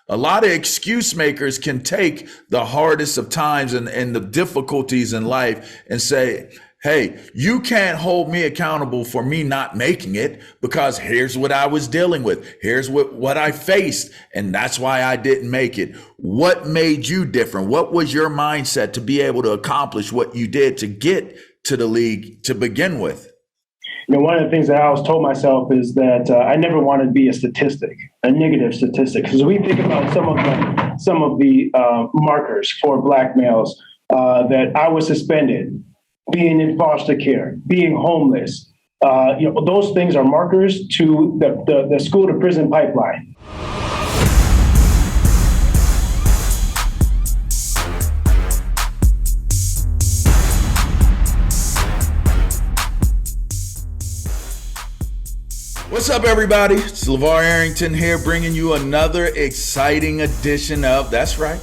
A lot of excuse makers can take the hardest of times and the difficulties in life and say, hey, you can't hold me accountable for me not making it because here's what I was dealing with. Here's what I faced. And that's why I didn't make it. What made you different? What was your mindset to be able to accomplish what you did to get to the league to begin with? One of the things that I always told myself is that I never wanted to be a statistic, a negative statistic. Because we think about some of the markers for Black males that I was suspended, being in foster care, being homeless. Those things are markers to the school to prison pipeline. What's up, everybody? It's LaVar Arrington here, bringing you another exciting edition of, that's right,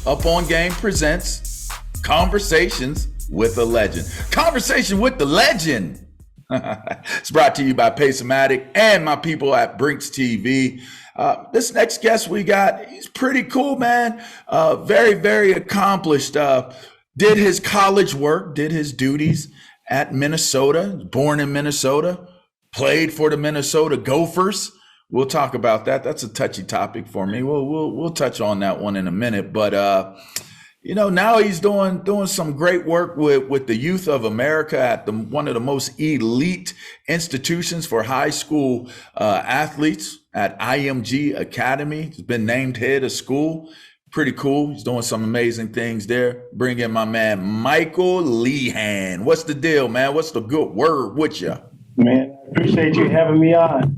Up On Game presents Conversations with a Legend. Conversation with the Legend. It's brought to you by PACE-O-MATIC and my people at Brinks TV. This next guest we got, he's pretty cool, man. Very, very accomplished. Did his college work, did his duties at Minnesota, born in Minnesota. Played for the Minnesota Gophers. We'll talk about that. That's a touchy topic for me. We'll touch on that one in a minute. But now he's doing some great work with the youth of America at one of the most elite institutions for high school athletes at IMG Academy. He's been named head of school. Pretty cool. He's doing some amazing things there. Bring in my man Michael Lehan. What's the deal, man? What's the good word with you? Man, I appreciate you having me on.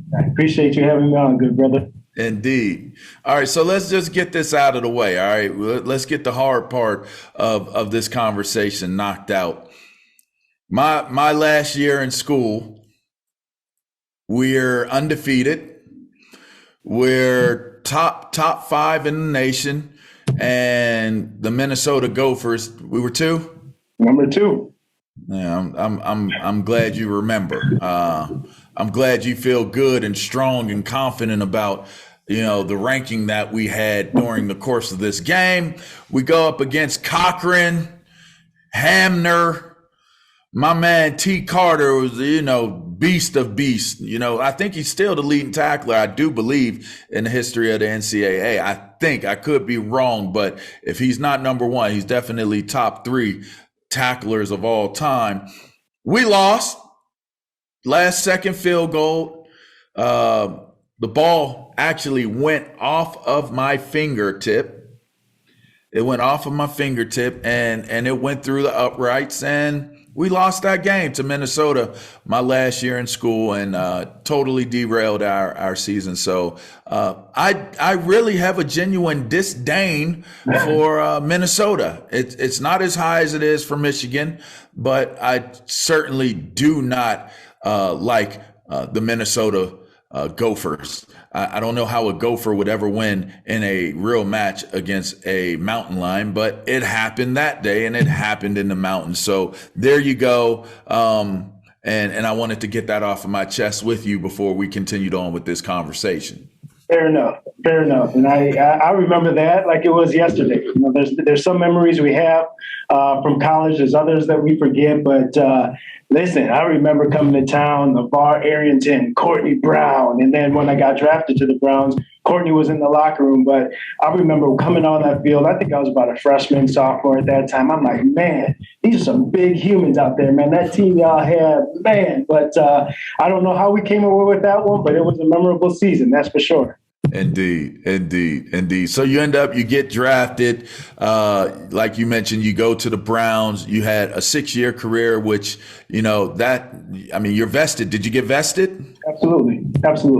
Good brother. Indeed. All right, so let's just get this out of the way. All right, let's get the hard part of this conversation knocked out. My last year in school, we're undefeated. We're top 5 in the nation, and the Minnesota Gophers, we were Number 2. Yeah, I'm glad you remember. I'm glad you feel good and strong and confident about, the ranking that we had during the course of this game. We go up against Cochran, Hamner. My man T. Carter was, beast of beasts. I think he's still the leading tackler, I do believe, in the history of the NCAA. I think I could be wrong, but if he's not number 1, he's definitely top 3 tacklers of all time. We lost. Last second field goal. The ball actually went off of my fingertip. It went off of my fingertip and it went through the uprights, and we lost that game to Minnesota my last year in school, and totally derailed our season. So I really have a genuine disdain for Minnesota. It's not as high as it is for Michigan, but I certainly do not like the Minnesota Gophers. I don't know how a Gopher would ever win in a real match against a mountain lion, but it happened that day, and it happened in the mountains. So there you go. And I wanted to get that off of my chest with you before we continued on with this conversation. Fair enough. And I remember that like it was yesterday. There's some memories we have from college. There's others that we forget. But listen, I remember coming to town, LaVar Arrington, Courtney Brown. And then when I got drafted to the Browns, Courtney was in the locker room. But I remember coming on that field. I think I was about a freshman, sophomore at that time. I'm like, man, these are some big humans out there, man. That team y'all have, man. But I don't know how we came away with that one, but it was a memorable season, that's for sure. Indeed. So you get drafted. Like you mentioned, you go to the Browns. You had a 6-year career, which, you're vested. Did you get vested? Absolutely.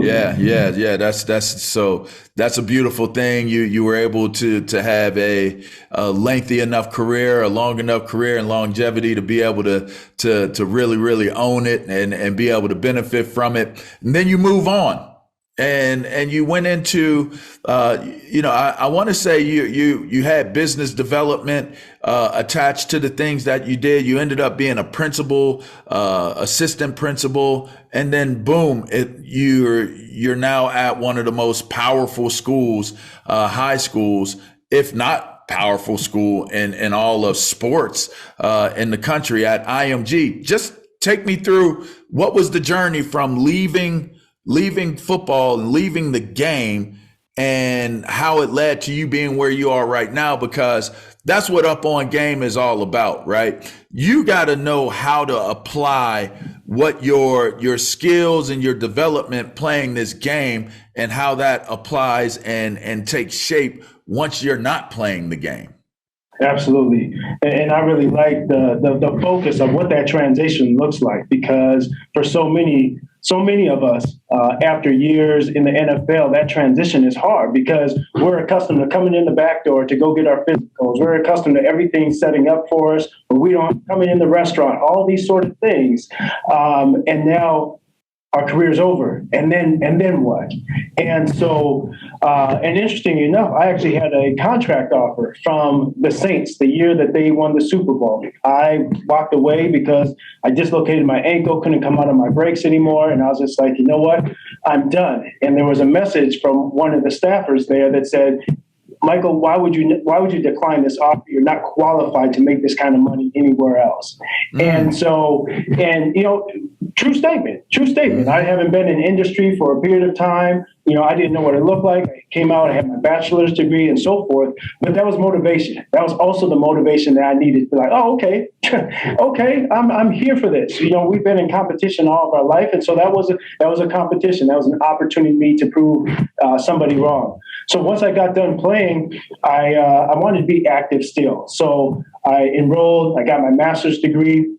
Yeah. That's a beautiful thing. You were able to have a lengthy enough career, a long enough career and longevity to be able to really, really own it and be able to benefit from it. And then you move on. and you went into, I want to say you had business development attached to the things that you did. You ended up being a principal, assistant principal, and then boom, you're now at one of the most powerful schools, high schools, if not powerful school in all of sports in the country, at IMG. Just take me through, what was the journey from leaving football and leaving the game, and how it led to you being where you are right now, because that's what Up On Game is all about, right? You got to know how to apply what your skills and your development playing this game, and how that applies and takes shape once you're not playing the game. Absolutely. And I really like the focus of what that transition looks like, because for so many of us, after years in the NFL, that transition is hard, because we're accustomed to coming in the back door to go get our physicals. We're accustomed to everything setting up for us, but we don't come in the restaurant, all these sort of things. And now our career's over, and then what? And so, and interestingly enough, I actually had a contract offer from the Saints the year that they won the Super Bowl. I walked away because I dislocated my ankle, couldn't come out of my breaks anymore, and I was just like, you know what, I'm done. And there was a message from one of the staffers there that said, Michael, why would you decline this offer? You're not qualified to make this kind of money anywhere else. And so, true statement. I haven't been in industry for a period of time. I didn't know what it looked like. I came out, I had my bachelor's degree and so forth, but that was motivation. That was also the motivation that I needed to be like, oh, okay, okay, I'm here for this. We've been in competition all of our life. And so that was a competition. That was an opportunity to prove somebody wrong. So once I got done playing, I wanted to be active still. So I enrolled, I got my master's degree.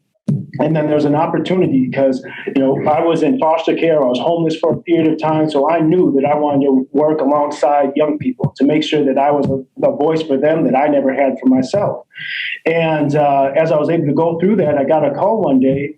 And then there's an opportunity because, I was in foster care. I was homeless for a period of time. So I knew that I wanted to work alongside young people to make sure that I was a voice for them that I never had for myself. And as I was able to go through that, I got a call one day,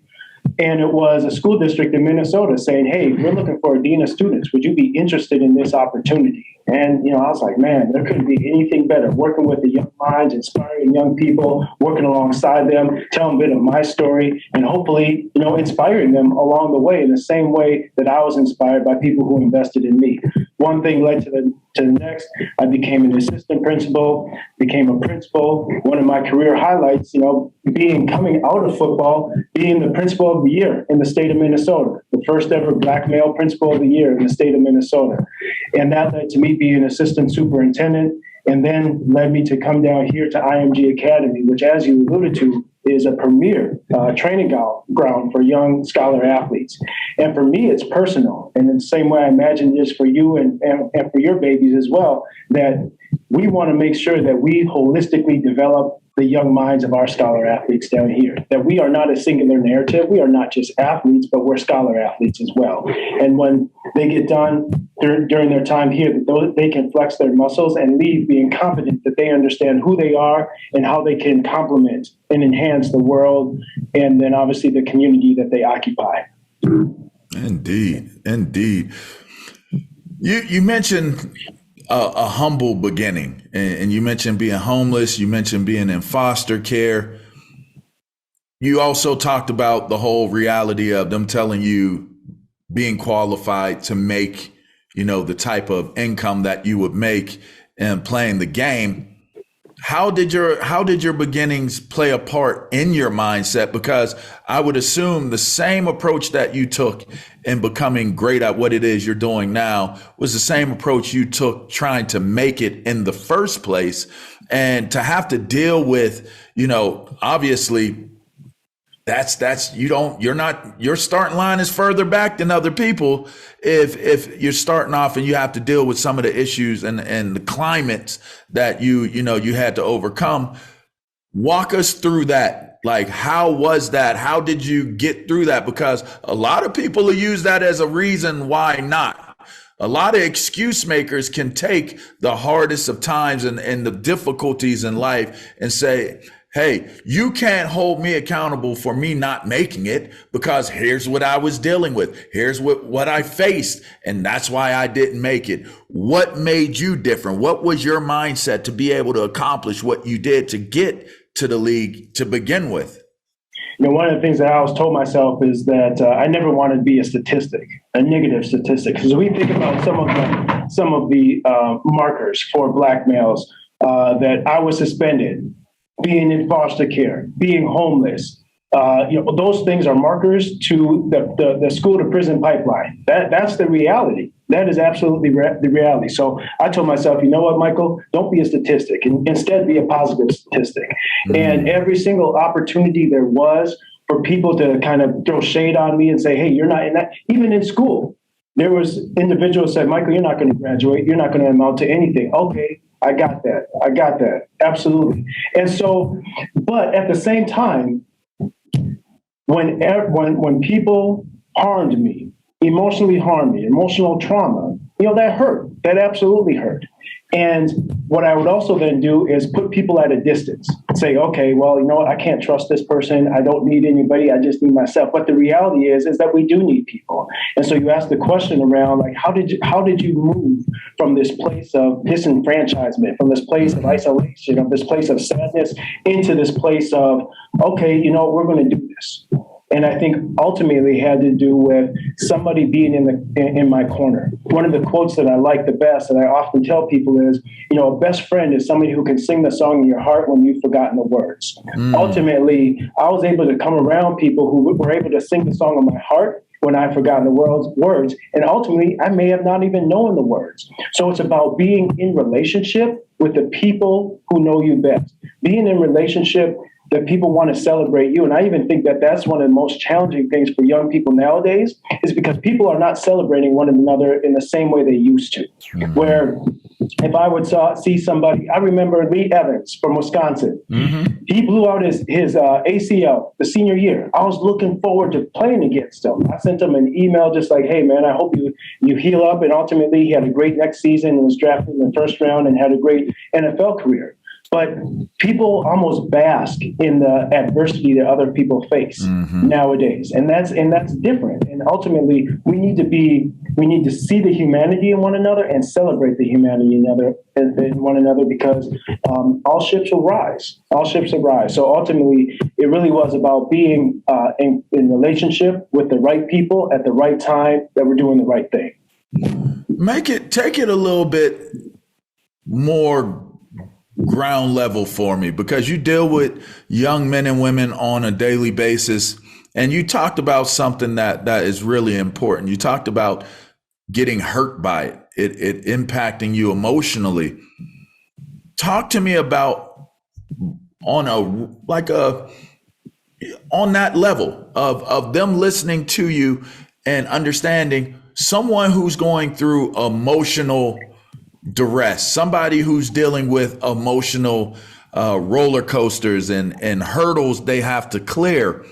and it was a school district in Minnesota saying, hey, we're looking for a dean of students. Would you be interested in this opportunity? And, I was like, man, there couldn't be anything better. Working with the young minds, inspiring young people, working alongside them, telling a bit of my story, and hopefully, inspiring them along the way in the same way that I was inspired by people who invested in me. One thing led to the next. I became an assistant principal, became a principal. One of my career highlights, coming out of football, being the principal of the year in the state of Minnesota, the first ever Black male principal of the year in the state of Minnesota. And that led to me being assistant superintendent, and then led me to come down here to IMG Academy, which, as you alluded to, is a premier training ground for young scholar athletes. And for me, it's personal. And in the same way I imagine it is for you and for your babies as well, that we want to make sure that we holistically develop the young minds of our scholar athletes down here, that we are not a singular narrative. We are not just athletes, but we're scholar athletes as well. And when they get done during their time here, that they can flex their muscles and leave being confident that they understand who they are and how they can complement and enhance the world, and then obviously the community that they occupy. Indeed. You mentioned a humble beginning, and you mentioned being homeless. You mentioned being in foster care. You also talked about the whole reality of them telling you being qualified to make, the type of income that you would make in playing the game. How did your beginnings play a part in your mindset? Because I would assume the same approach that you took in becoming great at what it is you're doing now was the same approach you took trying to make it in the first place. And to have to deal with, obviously your starting line is further back than other people. If you're starting off and you have to deal with some of the issues and the climates that you had to overcome, walk us through that. Like, how was that? How did you get through that? Because a lot of people will use that as a reason why not. A lot of excuse makers can take the hardest of times and the difficulties in life and say, hey, you can't hold me accountable for me not making it because here's what I was dealing with. Here's what I faced. And that's why I didn't make it. What made you different? What was your mindset to be able to accomplish what you did to get to the league to begin with? One of the things that I always told myself is that I never wanted to be a statistic, a negative statistic. Because we think about some of the markers for Black males that I was suspended, being in foster care, being homeless. Those things are markers to the school to prison pipeline. That's the reality. That is absolutely the reality. So I told myself, you know what, Michael, don't be a statistic. Instead, be a positive statistic. Mm-hmm. And every single opportunity there was for people to kind of throw shade on me and say, hey, you're not in that. Even in school, there was individuals said, Michael, you're not going to graduate. You're not going to amount to anything. Okay, I got that. Absolutely. And so, but at the same time, when people harmed me, emotionally harmed me, emotional trauma, that hurt. That absolutely hurt. And what I would also then do is put people at a distance. Say, okay, well, you know what? I can't trust this person. I don't need anybody. I just need myself. But the reality is that we do need people. And so you ask the question around, like, how did you move from this place of disenfranchisement, from this place of isolation, of this place of sadness, into this place of, okay, we're going to do this. And I think ultimately had to do with somebody being in my corner. One of the quotes that I like the best, and I often tell people is, a best friend is somebody who can sing the song in your heart when you've forgotten the words. Ultimately, I was able to come around people who were able to sing the song in my heart when I've forgotten the words. And ultimately, I may have not even known the words. So it's about being in relationship with the people who know you best. Being in relationship that people want to celebrate you. And I even think that that's one of the most challenging things for young people nowadays is because people are not celebrating one another in the same way they used to. Mm-hmm. Where if I would see somebody, I remember Lee Evans from Wisconsin. Mm-hmm. He blew out his ACL the senior year. I was looking forward to playing against him. I sent him an email just like, hey, man, I hope you heal up. And ultimately, he had a great next season and was drafted in the first round and had a great NFL career. But people almost bask in the adversity that other people face nowadays, and that's different. And ultimately, we need to see the humanity in one another and celebrate the humanity in one another because all ships will rise. All ships will rise. So ultimately, it really was about being in relationship with the right people at the right time that we're doing the right thing. Take it a little bit more ground level for me, because you deal with young men and women on a daily basis. And you talked about something that is really important. You talked about getting hurt by it impacting you emotionally. Talk to me about on that level of them listening to you and understanding someone who's going through emotional duress, somebody who's dealing with emotional roller coasters and hurdles they have to clear.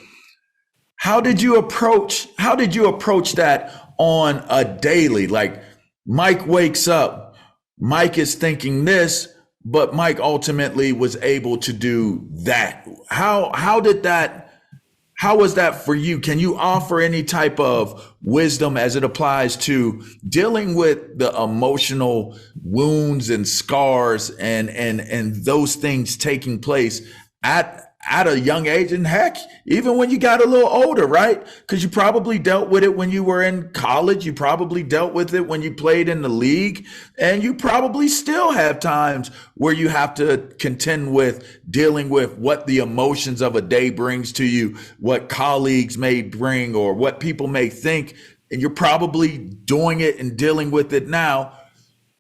How did you approach that on a daily? Like, Mike wakes up, Mike is thinking this, but Mike ultimately was able to do that. How was that for you? Can you offer any type of wisdom as it applies to dealing with the emotional wounds and scars and those things taking place at a young age, and heck, even when you got a little older, right? Because you probably dealt with it when you were in college. You probably dealt with it when you played in the league, and you probably still have times where you have to contend with dealing with what the emotions of a day brings to you, what colleagues may bring, or what people may think, and you're probably doing it and dealing with it now.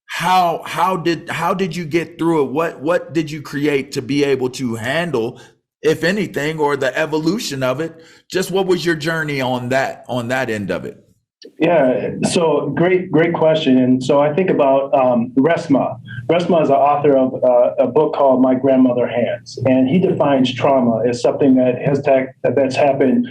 How did you get through it? What did you create to be able to handle, if anything, or the evolution of it? Just what was your journey on that end of it? Yeah, so great question. And so I think about Resmaa. Resmaa is the author of a book called My Grandmother Hands, and he defines trauma as something that's happened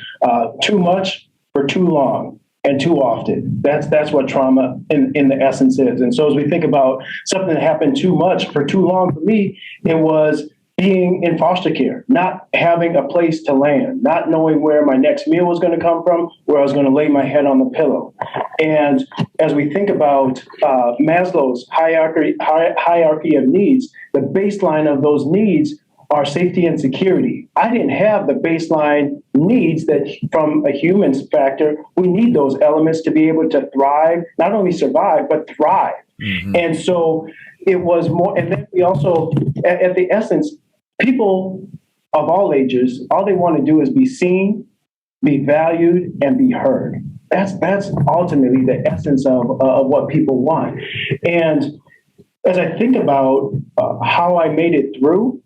too much for too long and too often. That's what trauma in the essence is. And so as we think about something that happened too much for too long, for me, it was being in foster care, not having a place to land, not knowing where my next meal was going to come from, where I was going to lay my head on the pillow. And as we think about Maslow's hierarchy of needs, the baseline of those needs are safety and security. I didn't have the baseline needs that from a human's factor, we need those elements to be able to thrive, not only survive, but thrive. Mm-hmm. And so it was more, and then we also, at the essence, people of all ages, all they want to do is be seen, be valued, and be heard. That's ultimately the essence of what people want. And as I think about how I made it through,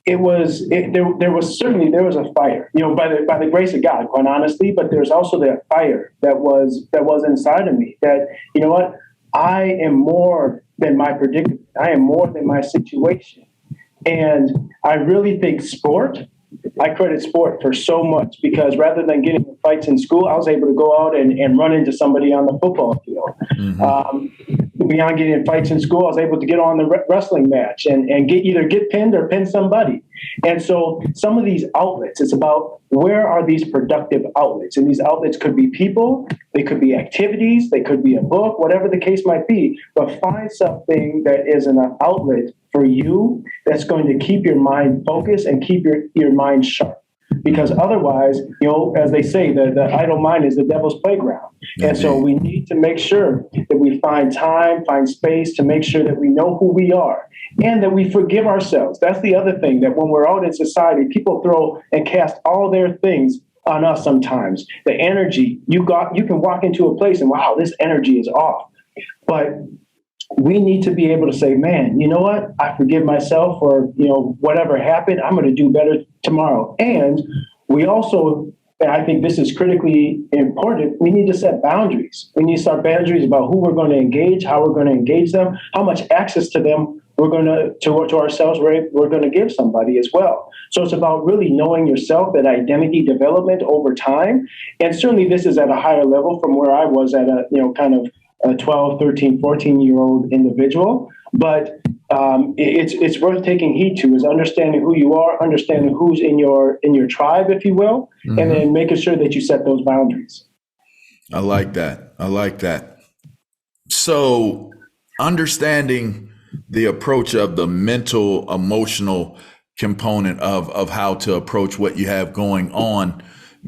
there was a fire, by the grace of God, quite honestly, but there's also that fire that was inside of me that, you know what, I am more than my predicament. I am more than my situation. And I really think I credit sport for so much, because rather than getting in fights in school, I was able to go out and run into somebody on the football field. Mm-hmm. Beyond getting in fights in school, I was able to get on the wrestling match and either get pinned or pin somebody. And so some of these outlets, it's about where are these productive outlets? And these outlets could be people, they could be activities, they could be a book, whatever the case might be. But find something that is an outlet for you that's going to keep your mind focused and keep your mind sharp. Because otherwise, as they say, the idle mind is the devil's playground. And so we need to make sure that we find time, find space to make sure that we know who we are and that we forgive ourselves. That's the other thing, that when we're out in society, people throw and cast all their things on us sometimes. The energy, you can walk into a place and, wow, this energy is off. But we need to be able to say, man, you know what? I forgive myself for, whatever happened. I'm going to do better tomorrow. And we also, and I think this is critically important, we need to set boundaries. We need to set boundaries about who we're going to engage, how we're going to engage them, how much access to them we're going to ourselves we're going to give somebody as well. So it's about really knowing yourself, that identity development over time. And certainly this is at a higher level from where I was at a, kind of a 12, 13, 14-year-old individual. But it's worth taking heed to, is understanding who you are, understanding who's in your tribe, if you will, mm-hmm. and then making sure that you set those boundaries. I like that. So understanding the approach of the mental, emotional component of how to approach what you have going on,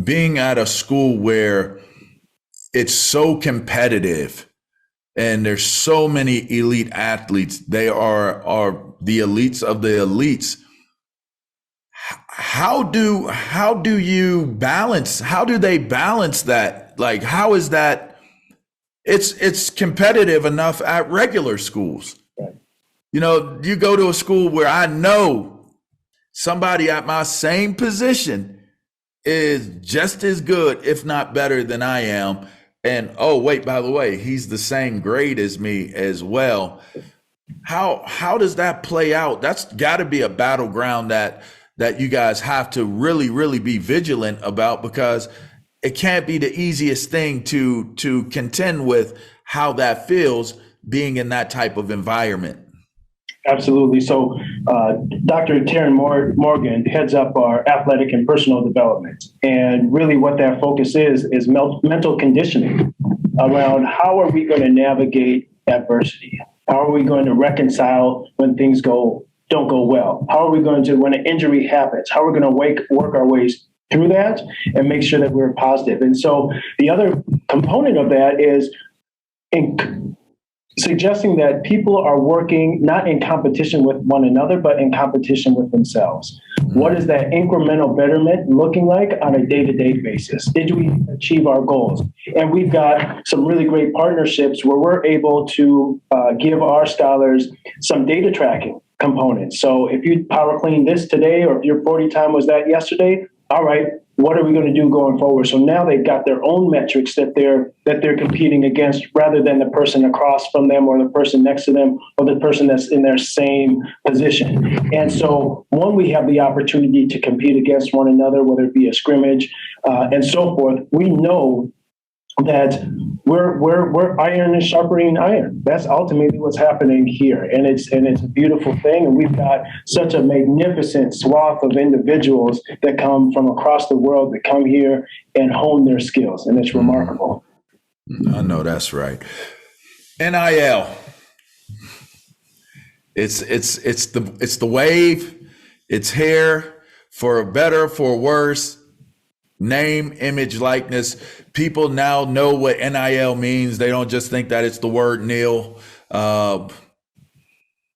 being at a school where it's so competitive and there's so many elite athletes, they are the elites of the elites. How do they balance that? Like, how is that? It's competitive enough at regular schools. Right. You go to a school where I know somebody at my same position is just as good, if not better than I am. And, oh, wait, by the way, he's the same grade as me as well. How does that play out? That's got to be a battleground that you guys have to really, really be vigilant about, because it can't be the easiest thing to contend with how that feels being in that type of environment. Absolutely. So Dr. Taryn Morgan heads up our athletic and personal development. And really what that focus is mental conditioning around how are we going to navigate adversity? How are we going to reconcile when things don't go well? How are we going to, when an injury happens, how are we going to work our ways through that and make sure that we're positive? And so the other component of that is suggesting that people are working not in competition with one another, but in competition with themselves. What is that incremental betterment looking like on a day-to-day basis? Did we achieve our goals? And we've got some really great partnerships where we're able to give our scholars some data tracking components. So if you power clean this today, or if your 40 time was that yesterday, all right, what are we going to do going forward? So now they've got their own metrics that they're competing against, rather than the person across from them or the person next to them or the person that's in their same position. And so when we have the opportunity to compete against one another, whether it be a scrimmage and so forth, we know that we're iron is sharpening iron. That's ultimately what's happening here, and it's a beautiful thing. And we've got such a magnificent swath of individuals that come from across the world that come here and hone their skills, and it's remarkable. I know that's right. NIL. It's the wave. It's here for better, for worse. Name, image, likeness. People now know what NIL means. They don't just think that it's the word nil.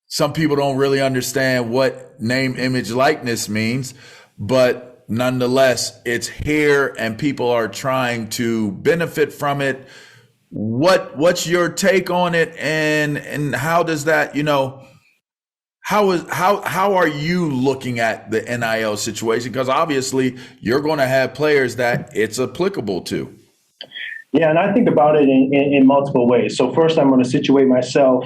Some people don't really understand what name, image, likeness means, but nonetheless, it's here and people are trying to benefit from it. What's your take on it, and how does that, how are you looking at the NIL situation? Because obviously you're going to have players that it's applicable to. Yeah, and I think about it in multiple ways. So first, I'm going to situate myself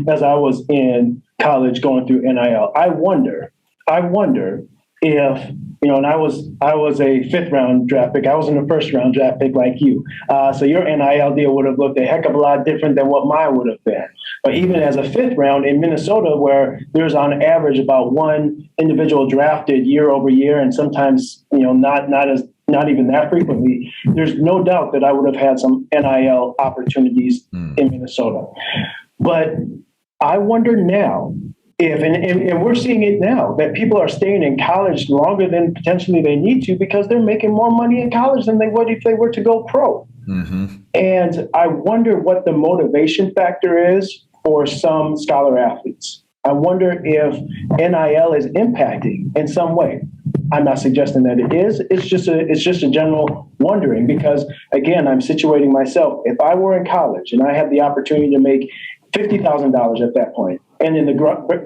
as I was in college going through NIL. I wonder if, and I was a fifth round draft pick. I wasn't a first round draft pick like you. So your NIL deal would have looked a heck of a lot different than what mine would have been. But even as a fifth round in Minnesota, where there's on average about one individual drafted year over year, and sometimes, not even that frequently, there's no doubt that I would have had some NIL opportunities in Minnesota. But I wonder now if, and we're seeing it now, that people are staying in college longer than potentially they need to because they're making more money in college than they would if they were to go pro. Mm-hmm. And I wonder what the motivation factor is for some scholar athletes. I wonder if NIL is impacting in some way. I'm not suggesting that it is. It's just a general wondering because, again, I'm situating myself. If I were in college and I had the opportunity to make $50,000 at that point, and in the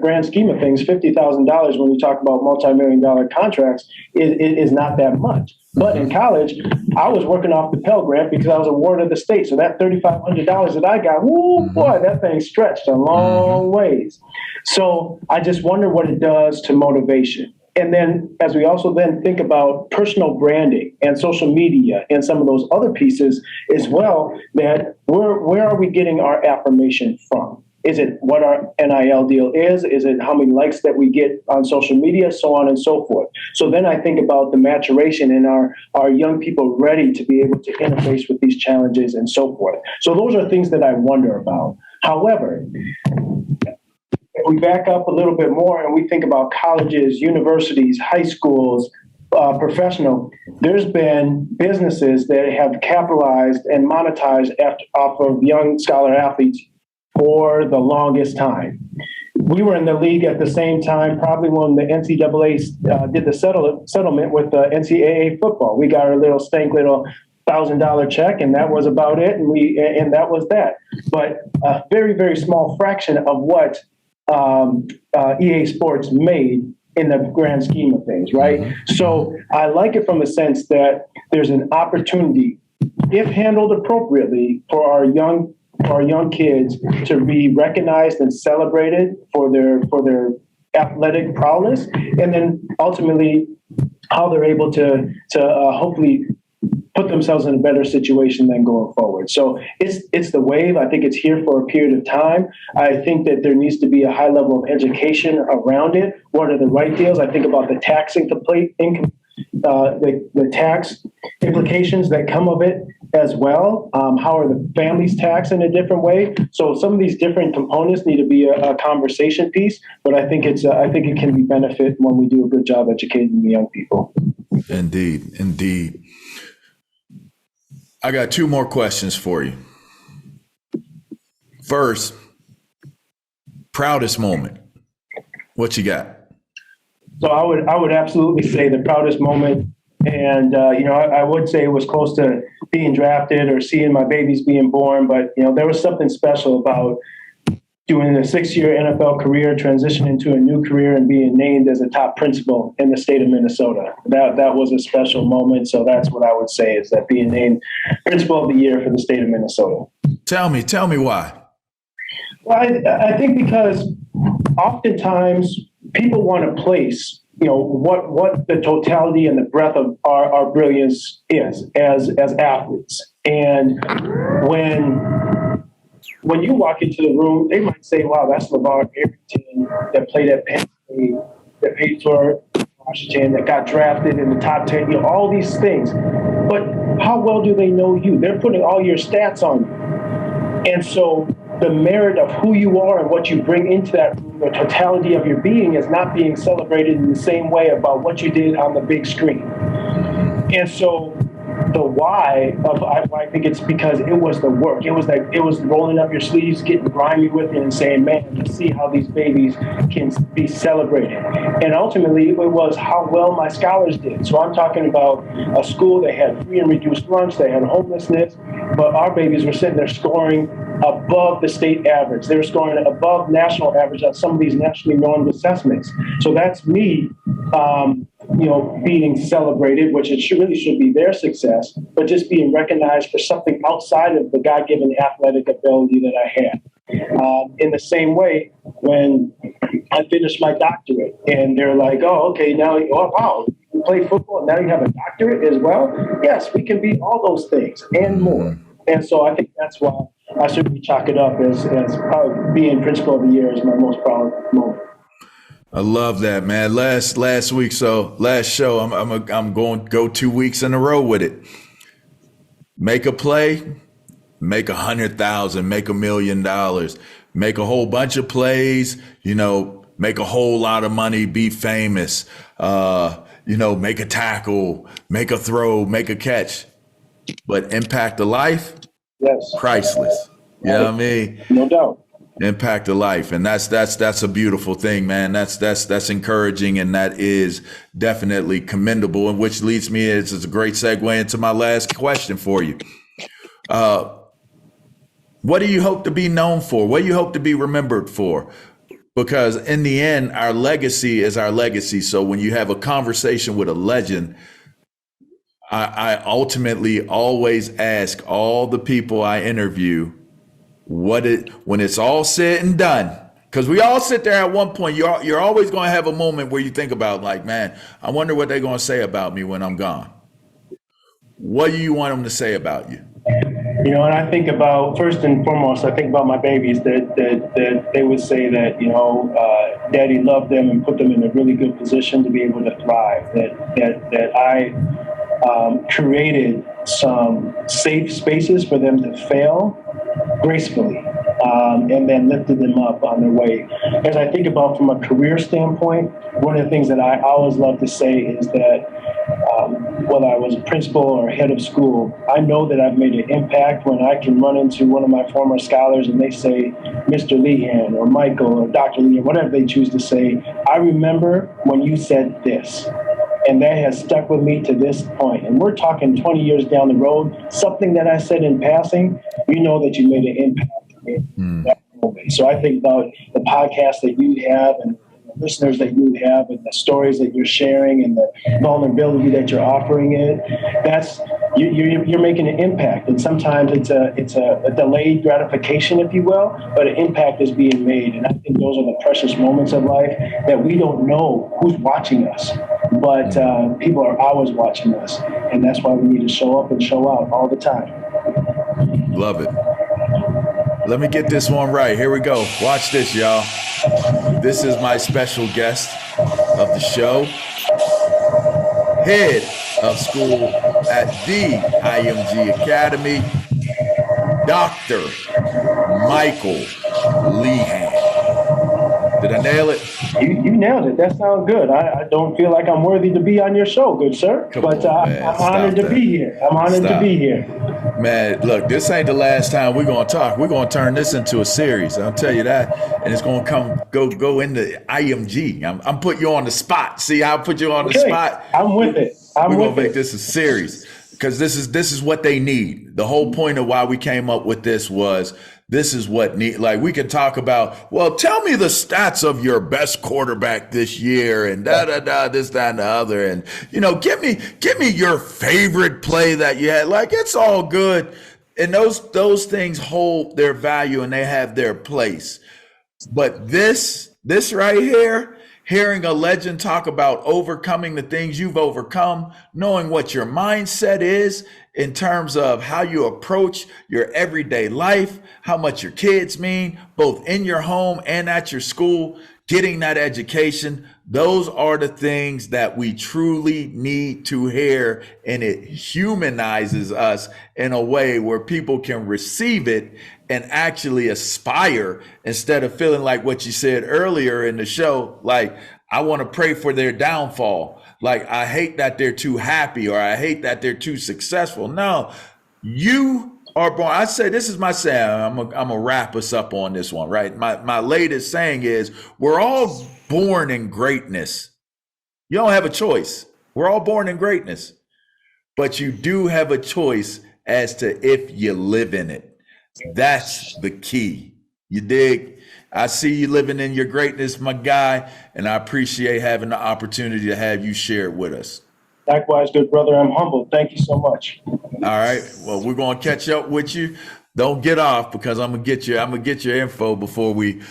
grand scheme of things, $50,000 when you talk about multi-million-dollar contracts is not that much. But in college, I was working off the Pell Grant because I was a ward of the state. So that $3,500 that I got, boy, that thing stretched a long ways. So I just wonder what it does to motivation. And then as we also then think about personal branding and social media and some of those other pieces as well, that where are we getting our affirmation from? Is it what our NIL deal is? Is it how many likes that we get on social media, so on and so forth? So then I think about the maturation and our young people ready to be able to interface with these challenges and so forth. So those are things that I wonder about. However, if we back up a little bit more and we think about colleges, universities, high schools, professional, there's been businesses that have capitalized and monetized off of young scholar athletes for the longest time. We were in the league at the same time, probably when the NCAA did the settlement with the NCAA football. We got our little $1,000 check, and that was about it, and that was that. But a very, very small fraction of what EA Sports made in the grand scheme of things, right? Mm-hmm. So I like it from the sense that there's an opportunity, if handled appropriately, for our young kids to be recognized and celebrated for their athletic prowess, and then ultimately how they're able to hopefully put themselves in a better situation than going forward. So it's the wave. I think it's here for a period of time. I think that there needs to be a high level of education around it. What are the right deals? I think about the tax the tax implications that come of it as well. How are the families taxed in a different way? So some of these different components need to be a conversation piece, but I think it can be benefit when we do a good job educating the young people. Indeed. I got two more questions for you. First, proudest moment. What you got? So I would absolutely say the proudest moment, and I would say it was close to being drafted or seeing my babies being born, but there was something special about doing a 6-year NFL career, transitioning to a new career, and being named as a top principal in the state of Minnesota. That was a special moment. So that's what I would say, is that being named principal of the year for the state of Minnesota. Tell me why. Well, I think because oftentimes people want to place what the totality and the breadth of our brilliance is as athletes. And when you walk into the room, they might say, wow, that's LaVar Arrington that played at Penn State, that played for Washington, that got drafted in the top 10, all these things. But how well do they know you? They're putting all your stats on you. And so the merit of who you are and what you bring into that room, the totality of your being, is not being celebrated in the same way about what you did on the big screen. And so the why of I think it's because it was the work. It was rolling up your sleeves, getting grimy with it, and saying, "Man, let's see how these babies can be celebrated." And ultimately, it was how well my scholars did. So I'm talking about a school that had free and reduced lunch, they had homelessness, but our babies were sitting there scoring above the state average. They were scoring above national average on some of these nationally normed assessments. So that's me. Being celebrated, which it really should be their success, but just being recognized for something outside of the God-given athletic ability that I had. In the same way, when I finished my doctorate, and they're like, "Oh, okay, now, oh, wow, you play football, and now you have a doctorate as well?" Yes, we can be all those things and more. And so I think that's why I certainly chalk it up as being Principal of the Year is my most proud moment. I love that, man. Last show, I'm going to go 2 weeks in a row with it. Make a play, make 100,000, make $1 million, make a whole bunch of plays, make a whole lot of money, be famous, make a tackle, make a throw, make a catch, but impact a life. Yes. Priceless. You know what I mean? No doubt. Impact a life. And that's a beautiful thing, man. That's encouraging, and that is definitely commendable. And which leads me, it's a great segue into my last question for you. What do you hope to be known for? What do you hope to be remembered for? Because in the end, our legacy is our legacy. So when you have a conversation with a legend, I ultimately always ask all the people I interview, when it's all said and done, because we all sit there at one point, you're always going to have a moment where you think about, like, man, I wonder what they're going to say about me when I'm gone. What do you want them to say about you? And I think about, first and foremost, I think about my babies, that they would say that, Daddy loved them and put them in a really good position to be able to thrive, that I created some safe spaces for them to fail gracefully, and then lifted them up on their way. As I think about from a career standpoint, one of the things that I always love to say is that whether I was a principal or head of school, I know that I've made an impact when I can run into one of my former scholars and they say, "Mr. Lehan," or "Michael," or "Dr. Lehan," whatever they choose to say. I remember when you said this. And that has stuck with me to this point. And we're talking 20 years down the road, something that I said in passing, that you made an impact in that moment. So I think about the podcast that you have and the listeners that you have and the stories that you're sharing and the vulnerability that you're offering it. That's you're making an impact. And sometimes it's a delayed gratification, if you will, but an impact is being made. And I think those are the precious moments of life that we don't know who's watching us. But people are always watching us, and that's why we need to show up and show out all the time. Love it. Let me get this one right. Here we go. Watch this, y'all. This is my special guest of the show, head of school at the IMG Academy, Dr. Michael Lehan. Did I nail it? You nailed it. That sounds good. I don't feel like I'm worthy to be on your show, good sir. I'm honored to be here. I'm honored to be here. Man, look, this ain't the last time we're going to talk. We're going to turn this into a series. I'll tell you that. And it's going to go into IMG. I'm putting you on the spot. See how I put you on the spot? I'm with it. We're going to make this a series because this is what they need. The whole point of why we came up with this was this is what we can talk about, well, tell me the stats of your best quarterback this year and this, that, and the other. And, give me your favorite play that you had. Like, it's all good. And those things hold their value and they have their place. But this right here hearing a legend talk about overcoming the things you've overcome, knowing what your mindset is in terms of how you approach your everyday life, how much your kids mean, both in your home and at your school, getting that education. Those are the things that we truly need to hear, and it humanizes us in a way where people can receive it and actually aspire, instead of feeling like what you said earlier in the show, like, I want to pray for their downfall. Like, I hate that they're too happy, or I hate that they're too successful. No, you are born. I say, this is my saying. I'm gonna wrap us up on this one, right? My latest saying is, we're all born in greatness. You don't have a choice. We're all born in greatness, but you do have a choice as to if you live in it. That's the key. You dig? I see you living in your greatness, my guy, and I appreciate having the opportunity to have you share it with us. Likewise, good brother. I'm humbled. Thank you so much. All right. Well, we're going to catch up with you. Don't get off, because I'm gonna get your info before we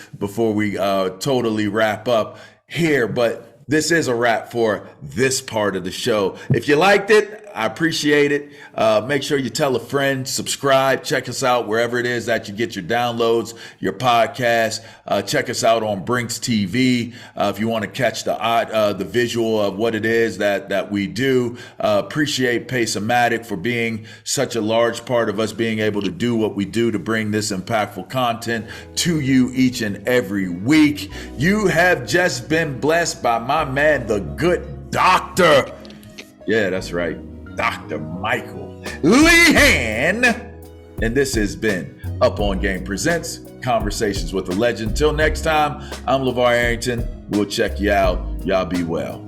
totally wrap up here. But this is a wrap for this part of the show. If you liked it, I appreciate it. Make sure you tell a friend, subscribe, check us out wherever it is that you get your downloads, your podcasts. Check us out on Brinks TV if you want to catch the visual of what it is that we do. Appreciate PACE-O-MATIC for being such a large part of us being able to do what we do to bring this impactful content to you each and every week. You have just been blessed by my man, the good doctor. Yeah, that's right. Dr. Michael Lehan. And this has been Up On Game Presents Conversations with a Legend. Till next time, I'm LaVar Arrington. We'll check you out. Y'all be well.